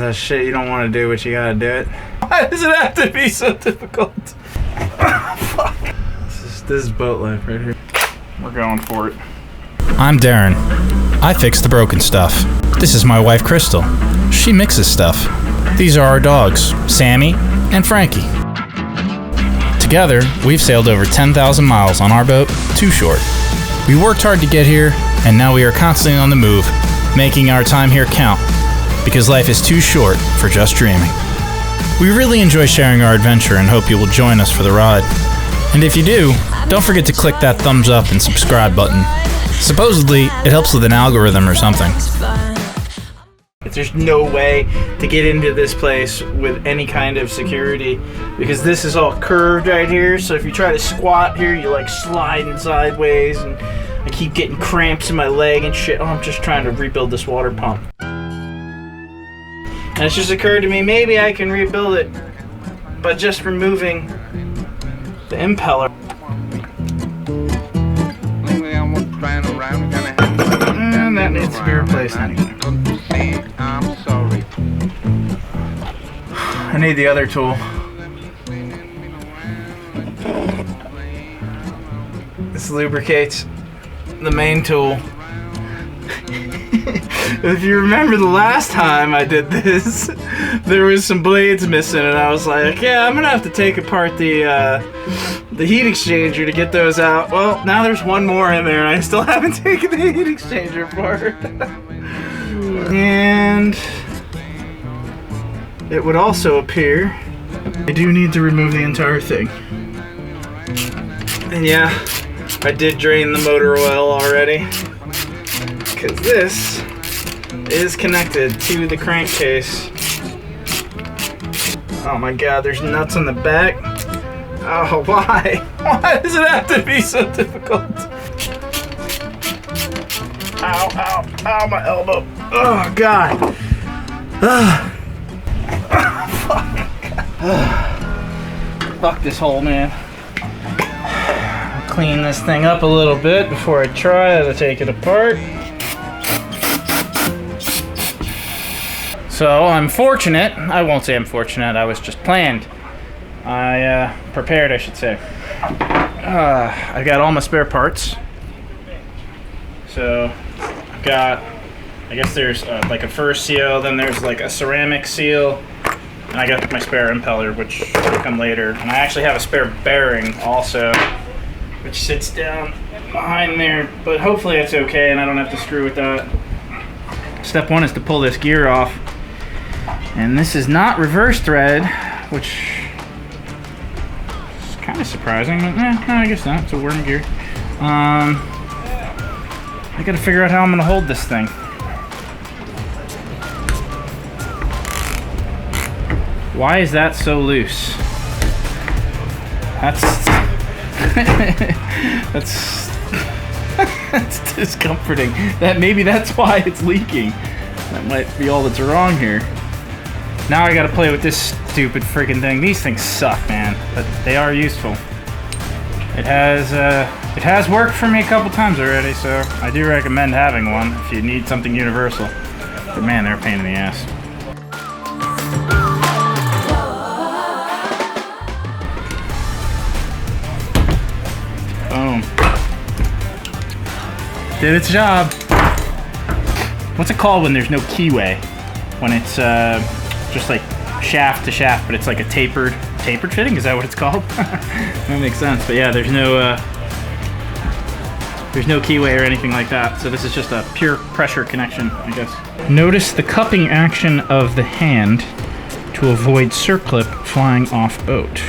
that shit you don't want to do, but you gotta do it. Why does it have to be so difficult? Fuck. This is boat life right here. We're going for it. I'm Darren. I fix the broken stuff. This is my wife, Crystal. She mixes stuff. These are our dogs, Sammy and Frankie. Together, we've sailed over 10,000 miles on our boat, Too Short. We worked hard to get here, and now we are constantly on the move, making our time here count, because life is too short for just dreaming. We really enjoy sharing our adventure and hope you will join us for the ride. And if you do, don't forget to click that thumbs up and subscribe button. Supposedly, it helps with an algorithm or something. There's no way to get into this place with any kind of security because this is all curved right here. So if you try to squat here, you're like sliding sideways and I keep getting cramps in my leg and shit. Oh, I'm just trying to rebuild this water pump. And it's just occurred to me, maybe I can rebuild it by just removing the impeller. And that needs to be replaced anyway. I'm sorry. I need the other tool. This lubricates the main tool. If you remember the last time I did this, there was some blades missing and I was like, yeah, I'm gonna have to take apart the heat exchanger to get those out. Well, now there's one more in there and I still haven't taken the heat exchanger apart. And it would also appear I do need to remove the entire thing. And yeah, I did drain the motor oil already because this is connected to the crankcase. Oh my god, there's nuts on the back. Oh, why? Why does it have to be so difficult? Ow, ow, ow, my elbow. Oh, God. Fuck this hole, man. I'll clean this thing up a little bit before I try to take it apart. So, I'm fortunate. I won't say I'm fortunate. I was just planned. Prepared, I should say. I got all my spare parts. So, I've got, I guess there's like a fur seal, then there's like a ceramic seal, and I got my spare impeller, which will come later. And I actually have a spare bearing also, which sits down behind there, but hopefully it's okay and I don't have to screw with that. Step one is to pull this gear off. And this is not reverse thread, which is kind of surprising, but no, I guess not. It's a worm gear. I gotta figure out how I'm gonna hold this thing. Why is that so loose? That's that's discomforting. Maybe that's why it's leaking. That might be all that's wrong here. Now I gotta play with this stupid freaking thing. These things suck, man, but they are useful. It has worked for me a couple times already, so I do recommend having one if you need something universal. But man, they're a pain in the ass. Boom. Did its job. What's it called when there's no keyway? When it's just like shaft to shaft, but it's like a tapered fitting? Is that what it's called? That makes sense. But yeah, there's no keyway or anything like that. So this is just a pure pressure connection, I guess. Notice the cupping action of the hand to avoid circlip flying off boat.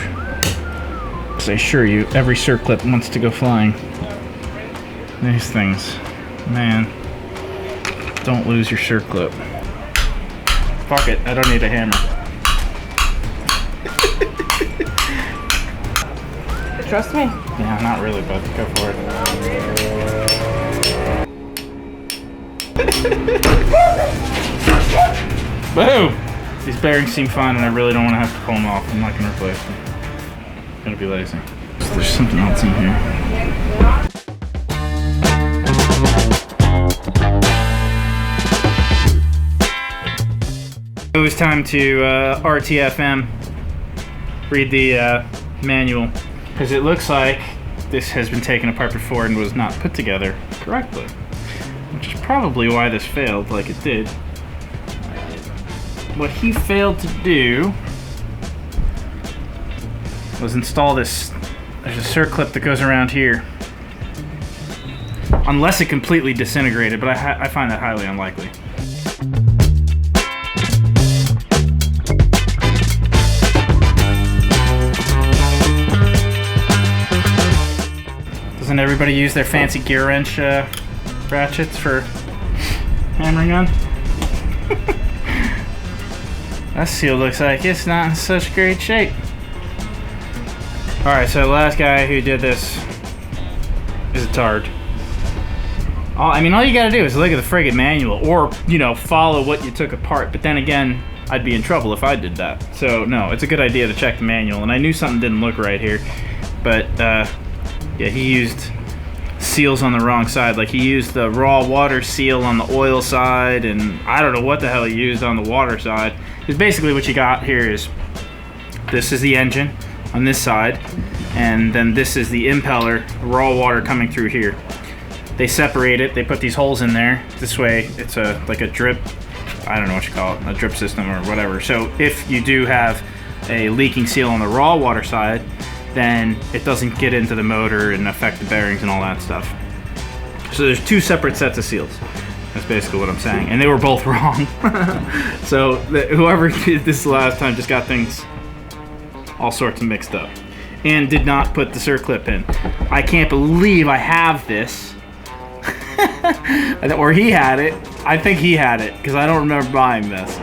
Because I assure you, every circlip wants to go flying. These things, man, don't lose your circlip. Fuck it, I don't need a hammer. Trust me? Yeah, not really, but go for it. Boom! These bearings seem fine and I really don't want to have to pull them off. I'm not going to replace them. I'm going to be lazy. So there's something else in here. It was time to RTFM, read the manual, because it looks like this has been taken apart before and was not put together correctly, which is probably why this failed like it did. What he failed to do was install this. There's a circlip that goes around here, unless it completely disintegrated, but I find that highly unlikely. Doesn't everybody use their fancy gear wrench ratchets for hammering on? That seal looks like it's not in such great shape. Alright, so the last guy who did this is a tard. I mean, all you gotta do is look at the friggin' manual, or, you know, follow what you took apart. But then again, I'd be in trouble if I did that. So, no, it's a good idea to check the manual. And I knew something didn't look right here. But, yeah, he used seals on the wrong side. Like, he used the raw water seal on the oil side, and I don't know what the hell he used on the water side. Because basically what you got here is, this is the engine on this side, and then this is the impeller, raw water coming through here. They separate it, they put these holes in there. This way, it's like a drip, I don't know what you call it, a drip system or whatever. So if you do have a leaking seal on the raw water side, then it doesn't get into the motor and affect the bearings and all that stuff. So there's two separate sets of seals. That's basically what I'm saying. And they were both wrong. So whoever did this last time just got things all sorts of mixed up. And did not put the circlip in. I can't believe I have this. Or he had it. I think he had it, because I don't remember buying this.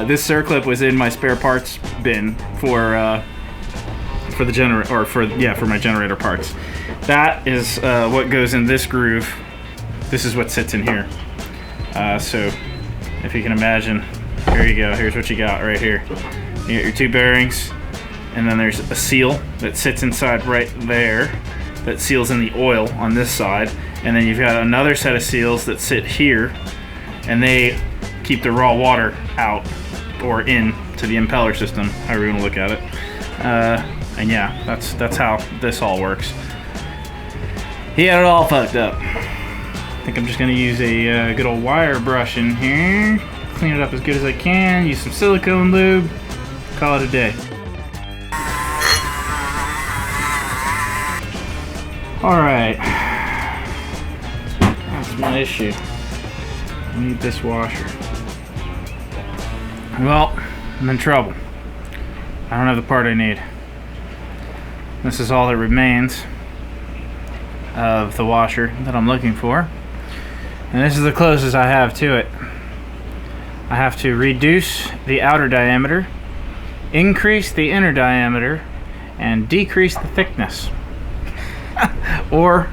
This circlip was in my spare parts bin for the generator, or for my generator parts. That is what goes in this groove. This is what sits in here. So if you can imagine, here you go. Here's what you got right here. You got your two bearings, and then there's a seal that sits inside right there that seals in the oil on this side, and then you've got another set of seals that sit here, and they keep the raw water out or in to the impeller system, however you want to look at it. And yeah, that's how this all works. He had it all fucked up. I think I'm just gonna use a good old wire brush in here, clean it up as good as I can, use some silicone lube, call it a day. Alright, that's my issue. I need this washer. Well, I'm in trouble. I don't have the part I need. This is all that remains of the washer that I'm looking for. And this is the closest I have to it. I have to reduce the outer diameter, increase the inner diameter, and decrease the thickness. Or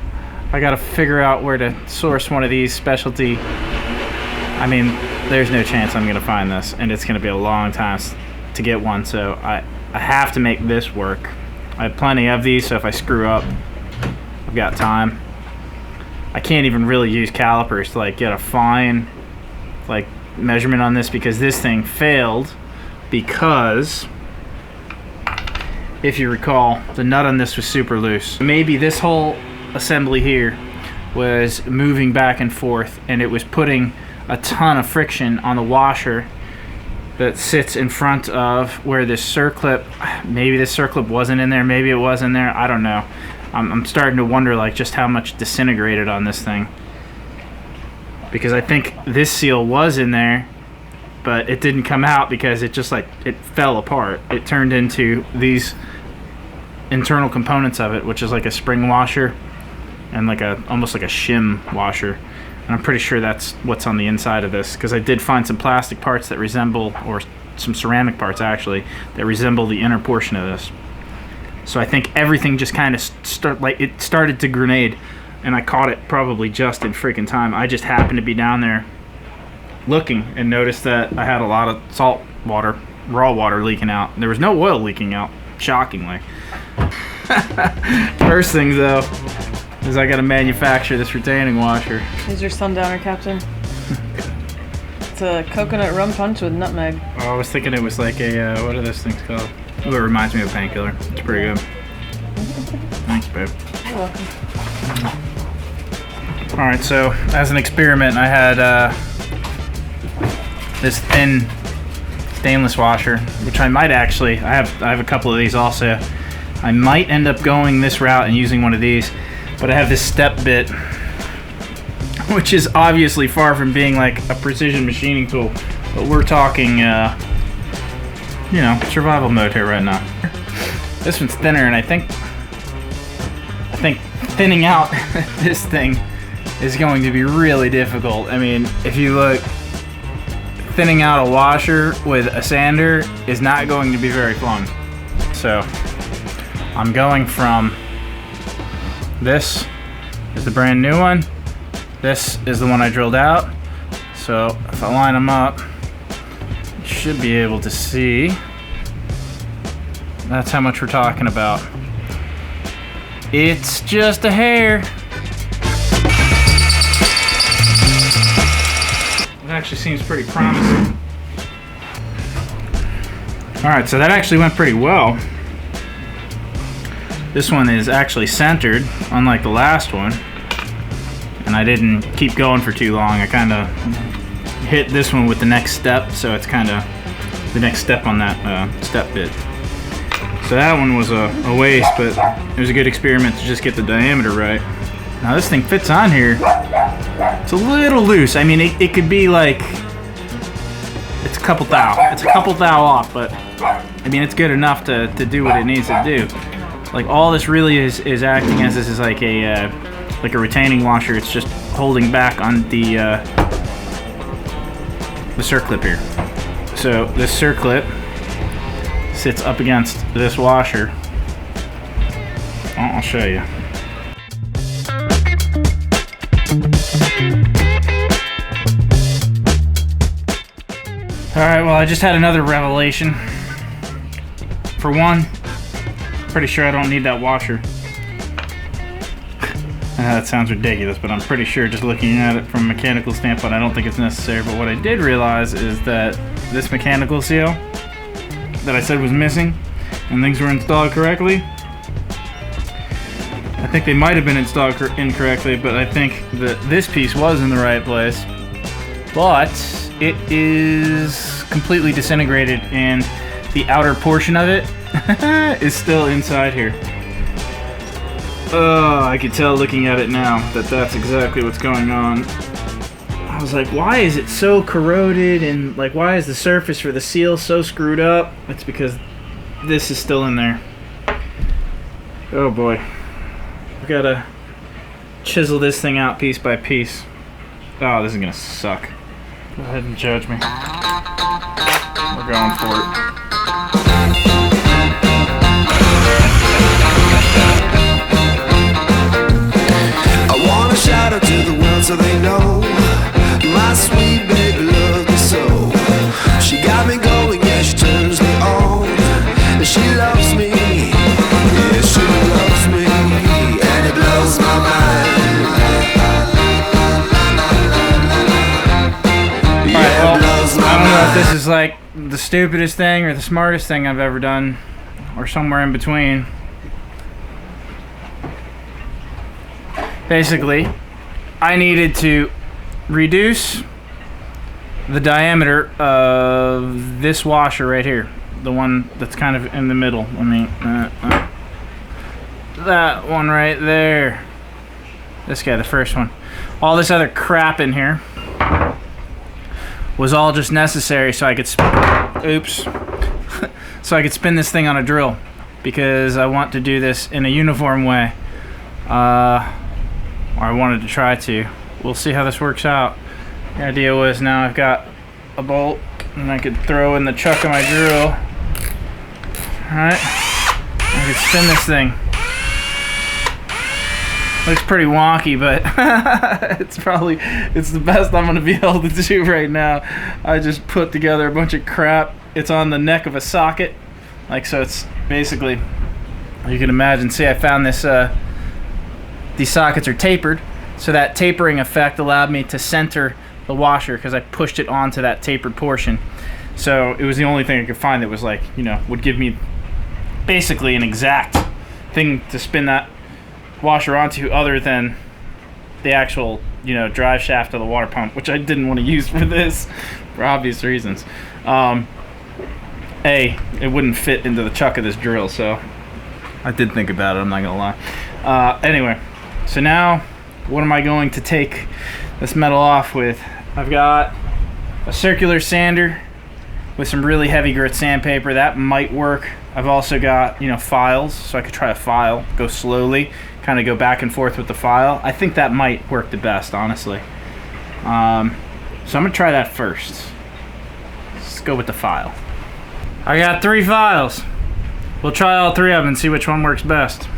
I gotta figure out where to source one of these specialty. I mean, there's no chance I'm gonna find this, and it's gonna be a long time to get one, so I have to make this work. I have plenty of these, so if I screw up, I've got time. I can't even really use calipers to like get a fine like measurement on this, because this thing failed because, if you recall, the nut on this was super loose. Maybe this whole assembly here was moving back and forth, and it was putting a ton of friction on the washer that sits in front of where this circlip, maybe this circlip wasn't in there, maybe it was in there, I don't know. I'm starting to wonder like just how much disintegrated on this thing, because I think this seal was in there, but it didn't come out because it just like, it fell apart. It turned into these internal components of it, which is like a spring washer and like almost like a shim washer. And I'm pretty sure that's what's on the inside of this, because I did find some plastic parts that resemble, or some ceramic parts actually, that resemble the inner portion of this. So I think everything just kind of started to grenade, and I caught it probably just in freaking time. I just happened to be down there looking and noticed that I had a lot of salt water, raw water leaking out. There was no oil leaking out, shockingly. First thing though is I gotta manufacture this retaining washer. Is your sundowner, Captain? It's a coconut rum punch with nutmeg. Oh, I was thinking it was like a, what are those things called? Oh, it reminds me of a painkiller. It's pretty good. Thanks, babe. You're welcome. Alright, so as an experiment, I had this thin stainless washer, which I might actually, I have a couple of these also. I might end up going this route and using one of these, but I have this step bit, which is obviously far from being like a precision machining tool, but we're talking, you know, survival mode here right now. This one's thinner, and I think thinning out this thing is going to be really difficult. I mean, if you look, thinning out a washer with a sander is not going to be very fun. So I'm going from, this is the brand new one, this is the one I drilled out. So if I line them up, you should be able to see. That's how much we're talking about. It's just a hair. It actually seems pretty promising. Alright, so that actually went pretty well. This one is actually centered, unlike the last one. And I didn't keep going for too long. I kind of hit this one with the next step, so it's kind of the next step on that step bit. So that one was a waste, but it was a good experiment to just get the diameter right. Now this thing fits on here. It's a little loose. I mean, it could be like, it's a couple thou. It's a couple thou off, but I mean, it's good enough to do what it needs to do. Like, all this really is acting as this is like a retaining washer. It's just holding back on the circlip here. So this circlip sits up against this washer. I'll show you. Alright, well, I just had another revelation. For one, pretty sure I don't need that washer. That sounds ridiculous, but I'm pretty sure, just looking at it from a mechanical standpoint, I don't think it's necessary. But what I did realize is that this mechanical seal that I said was missing and things were installed correctly, I think they might have been installed incorrectly, but I think that this piece was in the right place. But it is completely disintegrated, and the outer portion of it is still inside here. Oh, I could tell looking at it now that that's exactly what's going on. I was like, why is it so corroded, and like, why is the surface for the seal so screwed up? It's because this is still in there. Oh boy. I've got to chisel this thing out piece by piece. Oh, this is gonna suck. Go ahead and judge me. We're going for it. Shout out to the world so they know my sweet baby loves me so. She got me going, yeah, she turns me on. And she loves me, yeah, she loves me, and it blows my mind. Yeah, well, it blows my I don't know if mind. this is like the stupidest thing or the smartest thing I've ever done, or somewhere in between. Basically, I needed to reduce the diameter of this washer right here, the one that's kind of in the middle. I mean, that one right there. This guy, the first one. All this other crap in here was all just necessary so I could so I could spin this thing on a drill, because I want to do this in a uniform way. Or I wanted to try to. We'll see how this works out. The idea was, now I've got a bolt and I could throw in the chuck of my drill. Alright. I could spin this thing. Looks pretty wonky, but it's the best I'm gonna be able to do right now. I just put together a bunch of crap. It's on the neck of a socket. Like, so it's basically, you can imagine, see, I found this, these sockets are tapered, so that tapering effect allowed me to center the washer because I pushed it onto that tapered portion. So it was the only thing I could find that was like, you know, would give me basically an exact thing to spin that washer onto other than the actual, you know, drive shaft of the water pump, which I didn't want to use for this for obvious reasons. It wouldn't fit into the chuck of this drill, so I did think about it, I'm not gonna lie. Anyway, so now what am I going to take this metal off with? I've got a circular sander with some really heavy grit sandpaper. That might work. I've also got, you know, files, so I could try a file, go slowly, kind of go back and forth with the file. I think that might work the best, honestly. So I'm gonna try that first. Let's go with the file. I got 3 files. We'll try all 3 of them and see which one works best.